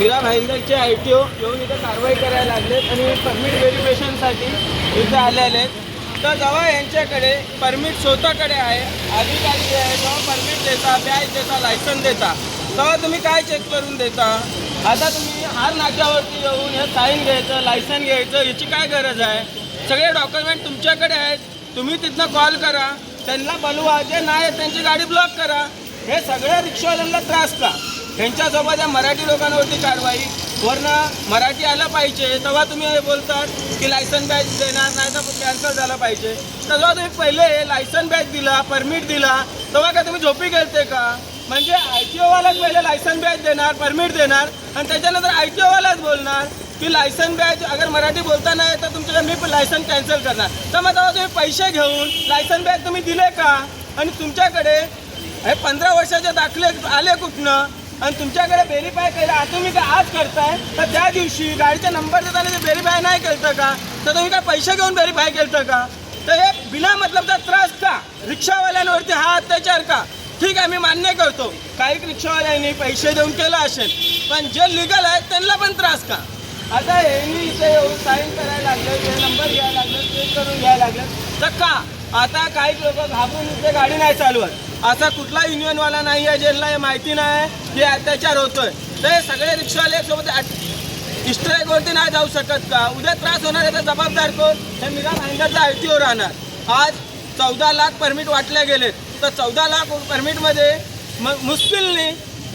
Mira भाईंदरचे ITO येऊन इथं कारवाई करायला लागलेत आणि परमिट व्हेरिफिकेशनसाठी इथे आलेले आहेत. तर जेव्हा यांच्याकडे परमिट स्वतःकडे आहे, अधिकारी आहे, जेव्हा परमिट देता, बॅच देता, लायसन देता, तेव्हा तुम्ही काय चेक करून देता? आता तुम्ही हार नाक्यावरती येऊन हे साईन घ्यायचं, लायसन घ्यायचं, याची काय गरज आहे? सगळे डॉक्युमेंट तुमच्याकडे आहेत. तुम्ही तिथनं कॉल करा, त्यांना बोलवा, जे नाही त्यांची गाडी ब्लॉक करा. हे सगळ्या रिक्षावाल्यांना त्रास का? ह्यांच्यासोबत या मराठी लोकांवरती कारवाई, वरनं मराठी आलं पाहिजे. तेव्हा तुम्ही हे बोलतात की लायसन बॅच देणार नाही तर कॅन्सल झालं पाहिजे. तर जेव्हा तुम्ही पहिले लायसन बॅच दिला, परमिट दिला, तेव्हा का तुम्ही झोपी गेलते का? म्हणजे ITOवालाच पहिले लायसन बॅच देणार, परमिट देणार आणि त्याच्यानंतर ITOवालाच बोलणार की लायसन बॅच अगर मराठी बोलता नाही तर तुमच्याकडे मी लायसन कॅन्सल करणार. तर मग तेव्हा तुम्ही पैसे घेऊन लायसन बॅच तुम्ही दिले का? आणि तुमच्याकडे हे 15 वर्षाचे दाखले आले कुठनं? आणि तुमच्याकडे व्हेरीफाय केलं, तुम्ही काय आज करताय तर त्या दिवशी गाडीचा नंबर देताना ते व्हेरीफाय नाही केलं का? तर तुम्ही काय पैसे घेऊन व्हेरीफाय केलं का? तर हे बिना मतलबचा त्रास का? रिक्षावाल्यांवरती हा अत्याचार का? ठीक आहे, मी मान्य करतो काही रिक्षावाल्यांनी पैसे देऊन केलं असेल, पण जे लिगल आहेत त्यांना पण त्रास का? आता यांनी इथे येऊन साईन करायला लागले, हे नंबर घ्यायला लागले, चेक करून घ्यायला लागले, तर का? आता काही लोक घाबरून इथे गाडी नाही चालवत. असा कुठला युनियनवाला नाही आहे ज्यांना हे माहिती नाही की अत्याचार होतोय. तर हे सगळे रिक्षावाले सोबत स्ट्राईकवरती नाही जाऊ शकत का? उद्या त्रास होणार आहे तर जबाबदार कोण? हे मीरा भाईंदरचा ITO राहणार. आज 14 लाख परमिट वाटले गेलेत, तर 14 लाख परमिटमध्ये मुश्किलने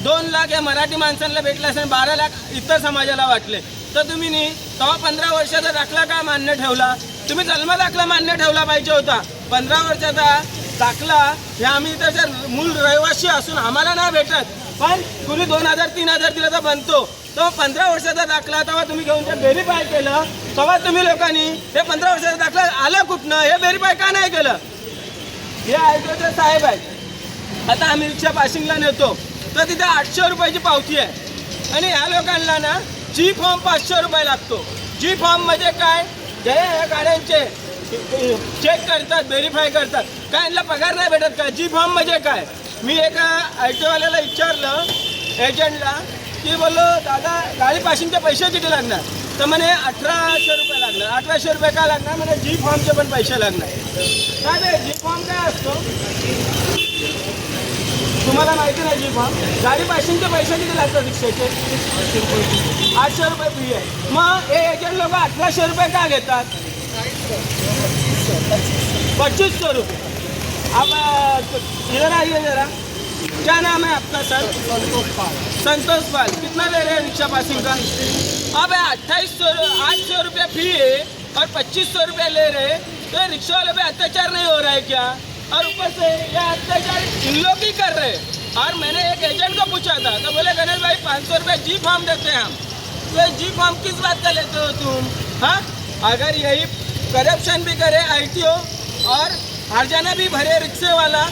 2 लाख या मराठी माणसांना भेटले असेल, 12 लाख इतर समाजाला वाटले. तर तुम्ही तेव्हा 15 वर्षाचा दाखला का मान्य ठेवला? तुम्ही जन्म दाखला मान्य ठेवला पाहिजे होता. 15 वर्षाचा दाखला हे आम्ही त्याच्या मूळ रहिवासी असून आम्हाला नाही भेटत, पण कुणी 2000 3000 दिलं तर बनतो. तेव्हा 15 वर्षाचा दाखला तेव्हा तुम्ही घेऊन ते व्हेरीफाय केलं, तेव्हा तुम्ही लोकांनी हे 15 वर्षाचा दाखला आलं कुठनं हे व्हेरीफाय का नाही केलं? हे ITOचे साहेब आहेत. आता आम्ही रिक्षा पासिंगला नेतो तर तिथे 800 रुपयाची पावती आहे आणि ह्या लोकांना ना G फॉर्म 500 रुपये लागतो. G फॉर्म म्हणजे काय? जे गाड्यांचे चेक करतात, व्हेरीफाय करतात, काय यांना पगार नाही भेटत का? G फॉर्म म्हणजे काय? मी एका ITOवाल्याला विचारलं एजंटला की बोललो दादा गाडी पासिंगचे पैसे किती लागणार? तर म्हणे 1800 रुपये लागणार. 1800 रुपये का लागणार? म्हणजे G फॉर्मचे पण पैसे लागणार. काय ते G फॉर्म काय असतो तुम्हाला माहिती नाही? G फॉर्म गाडी पासिंगचे पैसे किती लागतात रिक्षाचे? 800 रुपये फी आहे. मग हे एजंट लोक 1800 रुपये का घेतात? 2500 रुपये. अब इधर आइए जरा, क्या नाम है आपका सर? संतोष पाल. कितना ले रहे हैं रिक्शा पासिंग का? अब 800 रुपये फी है और 2500 रुपये ले रहे, तो रिक्शा वाले पे अत्याचार नहीं हो रहा है क्या? और ऊपर से ये अत्याचार इन लोग ही कर रहे हैं. और मैंने एक एजेंट को पूछा था तो बोले गणेश भाई 500 रुपये G फॉर्म देते हैं हम. तो G फॉर्म किस बात का लेते हो तुम? हाँ, अगर यही करप्शन भी करे ITO और हरजाना भी भरे रिक्शे वाला,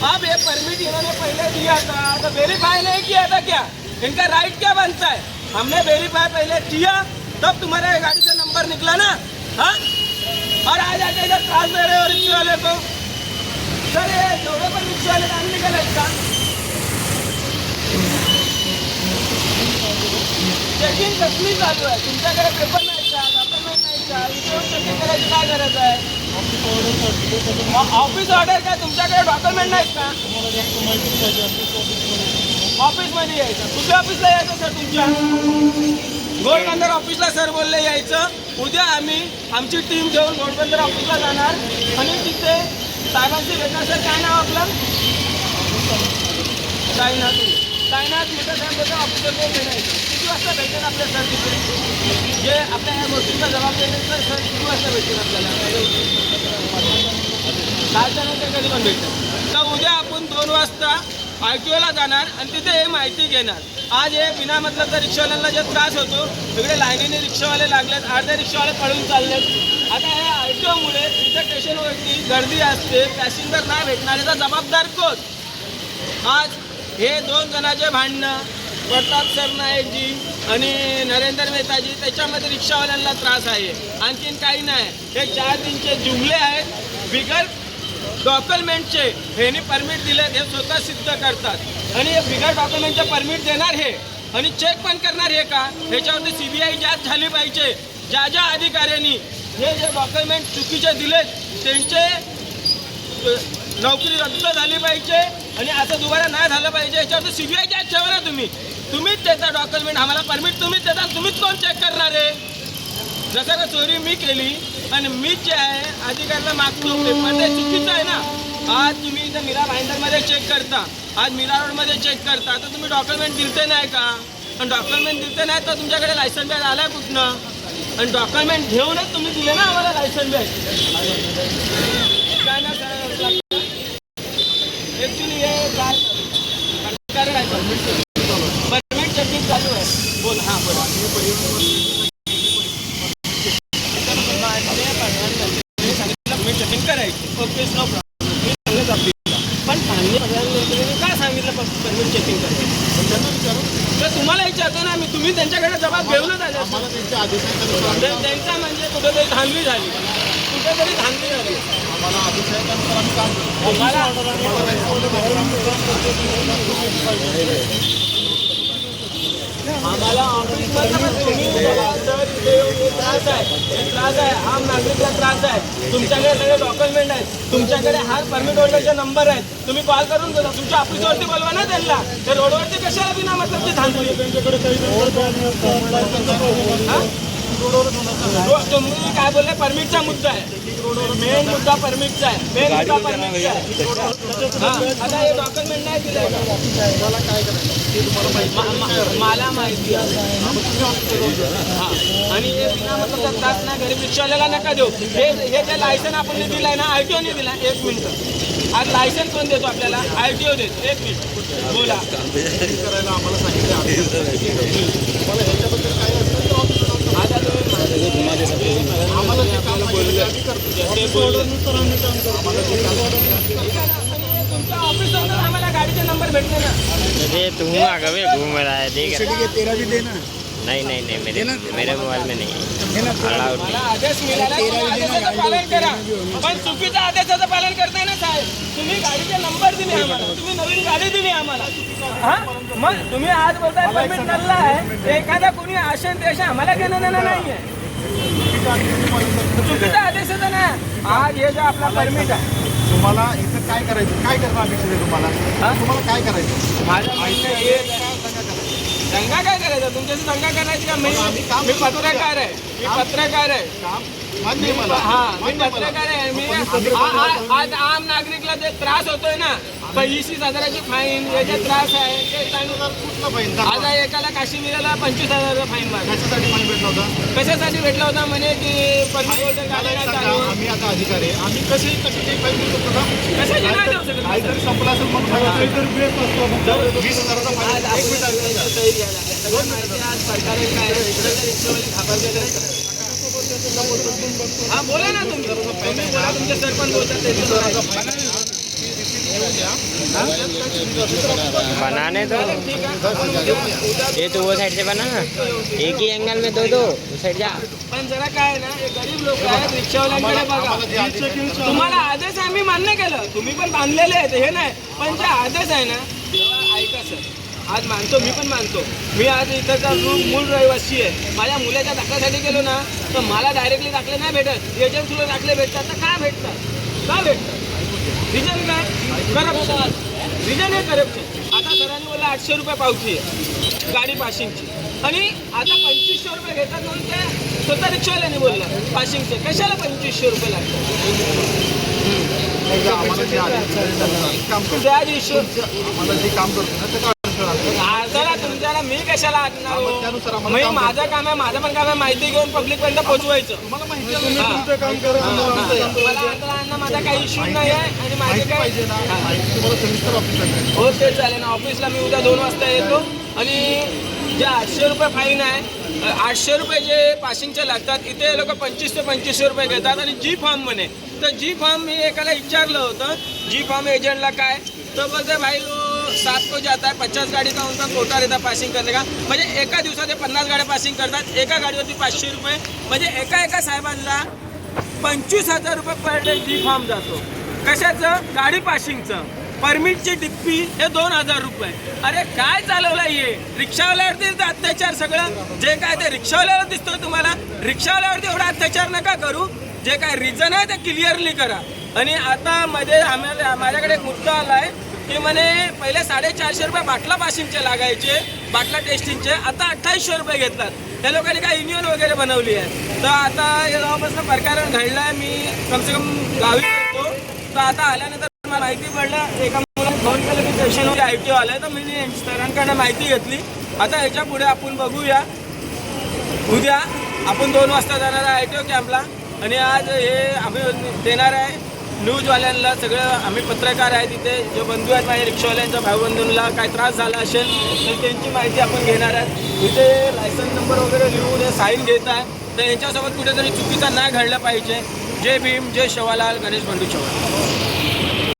अब ये परमिट इन्होंने पहले दिया था तो वेरीफाई नहीं किया था क्या? इनका राइट क्या बनता है? हमने वेरीफाई पहले किया तब तुम्हारे गाड़ी से नंबर निकला ना. हाँ, और आज आके इधर त्रास दे रहे हो रिक्शे वाले को. सर ये जेवढे पण रिक्शे वाले काम निघालेत का? चेकिंग कसली चालू आहे? तुमच्याकडे पेपर नाही का? डॉक्युमेंट नाही का? इथे चेकिंग करायची काय गरज आहे? ऑफिस ऑर्डर काय? तुमच्याकडे डॉक्युमेंट नाहीत का? ऑफिसमध्ये यायचं. कुठल्या ऑफिसला यायचं सर? तुमच्या घोडबंदर ऑफिसला सर बोलले यायचं. उद्या आम्ही आमची टीम घेऊन घोडबंदर ऑफिसला जाणार आणि तिथे साहेबांची भेटणार. सर काय नाव आपलं? साईनाथ मित्र साहेब ऑफिसर भेटायचं. किती वाजता भेटेल आपल्या सर तिथे? जे आपल्या या गोष्टींचा जबाब देतील सर किती वाजता भेटेल आपल्याला? 10च्या नंतर कधी पण भेटेल. तर उद्या आपण 2 वाजता ITOला जाणार आणि तिथे हे माहिती घेणार. आज हे बिना मतलबचा रिक्षावाल्यांना जे त्रास होतो, तिकडे लाईनीने रिक्षावाले लागलेत, अर्धे रिक्षावाले पळून चाललेत. आता या ITOमुळे इथं स्टेशनवरती गर्दी असते, पॅसेंजर नाही भेटणार, याचा जबाबदार कोण? आज हे 2 जणांचे भांडणं, प्रताप सरनाईकजी आणि नरेंद्र मेहताजी, त्याच्यामध्ये रिक्षावाल्यांना त्रास आहे. आणखीन काही नाही. हे 4 दिनचे जुमले आहेत बिगर डॉक्युमेंटचे. ह्यांनी परमिट दिले हे स्वतः सिद्ध करतात आणि हे बिगर डॉक्युमेंटचे परमिट देणार हे आणि चेक पण करणार हे का, ह्याच्यावरती CBI जांच झाली पाहिजे. ज्या ज्या अधिकाऱ्यांनी हे जे डॉक्युमेंट चुकीचे दिलेत त्यांचे नोकरी रद्द झाली पाहिजे आणि असं दुबारा नाही झालं पाहिजे. याच्यावरती CBI जांच ठेवा ना तुम्हीच देता डॉक्युमेंट, आम्हाला परमिट तुम्हीच देता, तुम्हीच कोण चेक करणार आहे. जसं का चोरी मी केली आणि मीच जे आहे अधिकाऱ्याला मागतो पण ते चुकीचं आहे ना. आज तुम्ही इथं मीरा भाईंदरमध्ये चेक करता, आज मीरा रोडमध्ये चेक करता, तर तुम्ही डॉक्युमेंट दिलते नाही का. आणि डॉक्युमेंट दिलते नाही तर तुमच्याकडे लायसन बॅग आला कुठनं, आणि डॉक्युमेंट घेऊनच तुम्ही दिले ना आम्हाला लायसन बॅग. काय ना ॲक्च्युली हे काय कारण आहे परमिट चेकिंग चालू आहे. बोल हां बोला. परमिट चेकिंग करायची ओके नो प्रॉब्लेम, मी सांगत आपली पण माननीय प्रधानमंत्र्यांनी का सांगितलं परमिट चेकिंग करायचं. तर तुम्हाला विचारतो ना मी, तुम्ही त्यांच्याकडे जबाब घेऊनच आले. त्यांचा म्हणजे कुठेतरी धांदली झाली, कुठेतरी धांदली झाली. आम्हाला त्रास आहे, आम नागरिकला त्रास आहे. तुमच्याकडे सगळे डॉक्युमेंट आहेत, तुमच्याकडे हा परमिट होल्डरचे नंबर आहेत, तुम्ही कॉल करून देता. तुमच्या ऑफिसवरती बोलवा ना त्यांना. ते रोडवरती कशाला बिना मतलब थांबली. तुम्ही काय बोलले, परमिटचा मुद्दा आहे, मेन मुद्दा परमिटचा आहे, मेन मुद्दा परमिटचा आहे. आता हे डॉक्युमेंट नाही दिले मला माहिती आहे. हां आणि हे बिना मतलब त्रास नाही गरीब रिक्षावाल्याला नका देऊ. हे जे लायसन आपण दिलाय ना RTO ने दिला. एक मिनिट, आज लायसन कोण देतो आपल्याला, RTO देतो. एक मिनिट बोला. आता तुमच्या ऑफिसवर आम्हाला गाडीचे नंबर भेटले ना. अरे तुम आगे घूम रहा है, देख रहा है. तेरा भी देना. नहीं मेरे मोबाईल में नहीं. मला आदेश मिळाला, आदेशाचं पालन करा. पण चुकीचा आदेशाचं पालन करताय ना साहेब. तुम्ही गाडीचे नंबर दिले आम्हाला, तुम्ही नवीन गाडी दिली आम्हाला. हा मग तुम्ही आज बोलताय परमिट चालला आहे, एखादा कोणी आशन देश आम्हाला घेणं देणं नाही आहे. चुकीचा आदेशाचं ना. आज हे जो आपला परमिट आहे, तुम्हाला इथं काय करायचं, काय करणं अपेक्षित आहे तुम्हाला काय करायचं. माझ्या दंगा काय करायचा, तुमच्याशी दंगा करायची का. मी पत्रकार आहे, मी पत्रकार आहे. हा मी पत्रकार आहे. मी आज आम नागरिकला जे त्रास होतोय ना, 25,000ची फाईन, याचा त्रास आहे ते आज एकाला काश्मीरला 25,000 फाईन मारला. कशासाठी भेटला होता म्हणे की परमिट होल्डर गाडी नाही चालू. आम्ही आता अधिकारी आहे, आम्ही कशी फाईन देऊ शकतो का. कशाची नाही देऊ शकत. काहीतरी संपला असेल मग 20,000चा फाईन. आज सरकारने काय रिक्षावाले घाबरलेले. हा बोला ना तुम्ही बोला, तुमचे सरपंच बोलतात. बनाने दो. ये तो वो साइड से बना ना, एक ही एंगल में दो उस साइड जा. पण जरा काय ना, हे गरीब लोक आहेत, रिक्षावाल्यांकडे बघा. तुम्हाला आदेश आम्ही मान्य केलं, तुम्ही पण बांधलेले आहेत हे नाही, पण जे आदेश आहे ना ऐका सर. आज मानतो, मी पण मानतो. मी आज इथंचा मूळ रहिवासी आहे. माझ्या मुलाच्या दाखल्यासाठी गेलो ना तर मला डायरेक्टली दाखले नाही भेटत, एजंट थ्रू दाखले भेटतात. तर का भेटतात रिजन काय, करप्शन. रिजन आहे करप्शन. आता सरांनी बोलला 800 रुपये पावती आहे गाडी पासिंगची, आणि आता 2500 रुपये घेतात म्हणून ते स्वतः रिक्षावाल्याने बोललं पासिंगचे. कशाला 2500 रुपये लागतात. त्या दिवशी चला तुमच्याला मी कशाला आणणार. मी माझं काम आहे, माझं पण काम आहे माहिती घेऊन पब्लिक पर्यंत पोहोचवायचं. मला माझा काही इश्यू नाही आहे आणि माझे काय हो ते चालेल ना. ऑफिसला मी उद्या 2 वाजता येतो. आणि जे 800 रुपये फाईन आहे, 800 रुपये जे पासिंगचे लागतात, इथे लोक 25 ते 2500 रुपये घेतात. आणि जी फॉर्म म्हणे, तर जी फॉर्म मी एकाला विचारलं होतं जी फॉर्म एजंटला काय, तो बोलते भाई 7 को जाता है, 50 गाड़ी का उनका कोटा रहता पासिंग करने का. म्हणजे एका दिवसात 50 गाड्या पासिंग करतात, एका गाडीवरती 500 रुपये. म्हणजे एका साहेबांना 25,000 रुपये पर डे जी फॉर्म जातो. कशाचं, गाडी पासिंगचं. परमिटची डिप्पी हे 2000 रुपये. अरे काय चालवलं हे? रिक्षावाल्यावरती तर अत्याचार सगळं जे काय ते रिक्षावाल्याला दिसतोय तुम्हाला. रिक्षावाल्यावरती एवढा अत्याचार नका करू. जे काय रिझन आहे ते क्लिअरली करा. आणि आता मध्ये माझ्याकडे एक मुद्दा आला आहे की म्हणे पहिले 450 रुपये बाटला पासिंगचे लागायचे, बाटला टेस्टिंगचे, आता 2800 रुपये घेततात. त्या लोकांनी काय युनियन वगैरे बनवली आहे. तर आता हे जेव्हापासून प्रकरण घडलं आहे, मी कमसे कम गावी होतो. तर आता आल्यानंतर मला माहिती पडलं एका मुलाने फोन केलं की स्टेशनवर ITO आलं आहे. तर मी सरांकडनं माहिती घेतली. आता ह्याच्या पुढे आपण बघूया. उद्या आपण 2 वाजता जाणार आहे ITO कॅम्पला. आणि आज हे आम्ही देणार आहे न्यूजवाल्यांना. सगळं आम्ही पत्रकार आहे तिथे. जे बंधू आहेत माझ्या रिक्षावाल्यांच्या भाऊबंधूंना काय त्रास झाला असेल तर त्यांची माहिती आपण घेणार आहे. इथे लायसन्स नंबर वगैरे लिहून हे साईन घेत आहे. तर यांच्यासोबत कुठेतरी चुकीचा नाही घडलं पाहिजे. जय भीम, जय शिवलाल, गणेश बंधू चव्हाण.